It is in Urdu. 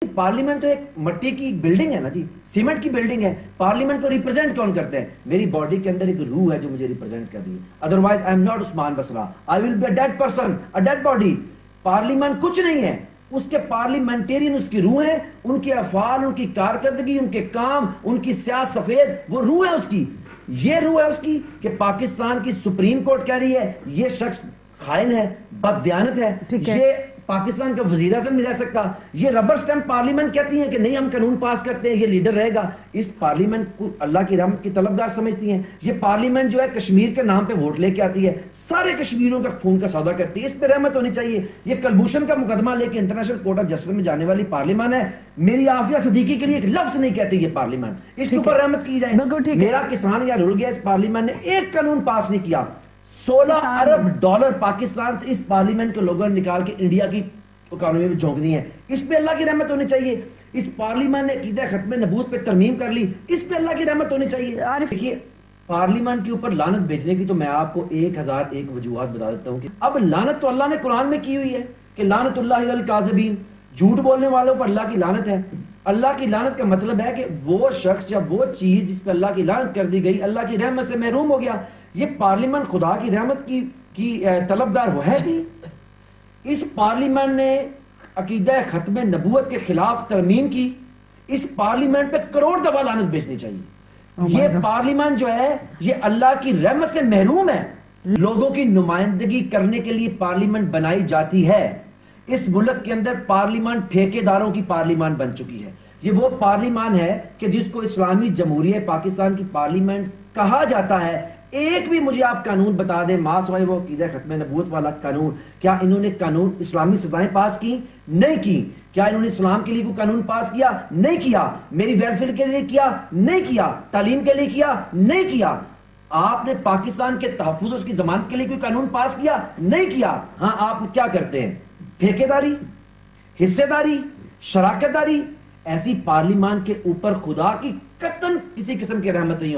پارلیمنٹ تو ایک مٹی کی بلڈنگ ہے نا جی، سیمنٹ کی بلڈنگ ہے. پارلیمنٹ کو ریپرزینٹ کون کرتے ہیں؟ میری باڈی کے اندر ایک روح ہے جو مجھے ریپرزینٹ کر رہی ہے. Otherwise I am not Usman Basra, I will be a dead person, a dead body. Parliament کچھ نہیں ہے، اس کے پارلیمنٹیرین اس کی روح ہے، ان کے افعال، ان کی کارکردگی، ان کے کام، ان کی سیاہ سفید، وہ روح ہے اس کی. یہ روح ہے اس کی کہ پاکستان کی سپریم کورٹ کہہ رہی ہے یہ شخص خائن ہے، بددیانت ہے، یہ پاکستان کا وزیر اعظم نہیں رہ سکتا. یہ ربر سٹیمپ پارلیمنٹ کہتی ہیں کہ نہیں ہم قانون پاس کرتے ہیں یہ لیڈر رہے گا. اس پارلیمنٹ کو اللہ کی رحمت کی طلبگار سمجھتی ہیں. یہ پارلیمنٹ جو ہے کشمیر کے نام پہ ووٹ لے کے آتی ہے، سارے کشمیریوں کا خون کا سودا کرتی ہے. اس پہ رحمت ہونی چاہیے. یہ کلبھوشن کا مقدمہ لے کے انٹرنیشنل کورٹ آف جسٹس میں جانے والی پارلیمنٹ ہے. میری عافیہ صدیقی کے لیے ایک لفظ نہیں کہتی یہ پارلیمنٹ. اس کے اوپر رحمت کی جائے. میرا کسان یا رل گیا، اس پارلیمنٹ نے ایک قانون پاس نہیں کیا. 16 ارب ڈالر پاکستان سے اس پارلیمنٹ کے لوگوں نے نکال کے انڈیا کی اکانومی میں جھونک دی ہیں. اس پہ اللہ کی رحمت ہونی چاہیے. اس پارلیمنٹ نے عقیدہ ختم نبوت پہ ترمیم کر لی، اس پہ اللہ کی رحمت ہونی چاہیے. دیکھیے پارلیمنٹ کے اوپر لعنت بھیجنے کی تو میں آپ کو 1001 وجوہات بتا دیتا ہوں کہ اب لعنت تو اللہ نے قرآن میں کی ہوئی ہے کہ لعنت اللہ علی الکاذبین، جھوٹ بولنے والوں پر اللہ کی لعنت ہے. اللہ کی لعنت کا مطلب ہے کہ وہ شخص یا وہ چیز جس پہ اللہ کی لعنت کر دی گئی اللہ کی رحمت سے محروم ہو گیا. یہ پارلیمنٹ خدا کی رحمت کی طلبگار ہو ہے کہ اس پارلیمنٹ نے عقیدہ ختم نبوت کے خلاف ترمیم کی. اس پارلیمنٹ پہ کروڑ دفعہ لعنت بھیجنی چاہیے. یہ پارلیمنٹ جو ہے یہ اللہ کی رحمت سے محروم ہے. لوگوں کی نمائندگی کرنے کے لیے پارلیمنٹ بنائی جاتی ہے. اس ملک کے اندر پارلیمنٹ ٹھیکیداروں کی پارلیمنٹ بن چکی ہے. یہ وہ پارلیمنٹ ہے کہ جس کو اسلامی جمہوریہ پاکستان کی پارلیمنٹ کہا جاتا ہے. ایک بھی مجھے آپ قانون بتا دیں ماں سوائے وہ عقیدہ ختم نبوت والا قانون. کیا انہوں نے قانون اسلامی سزائیں پاس کی؟ نہیں کی. کیا انہوں نے اسلام کے لیے کوئی قانون پاس کیا؟ نہیں کیا. میری ویلفیئر کے لیے کیا؟ نہیں کیا. تعلیم کے لیے کیا؟ نہیں کیا. آپ نے پاکستان کے تحفظ اس کی ضمانت کے لیے کوئی قانون پاس کیا؟ نہیں کیا. ہاں آپ کیا کرتے ہیں؟ ٹھیکیداری، حصے داری، شراکت داری. ایسی پارلیمان کے اوپر خدا کی قطعاً کسی قسم کی رحمت نہیں ہو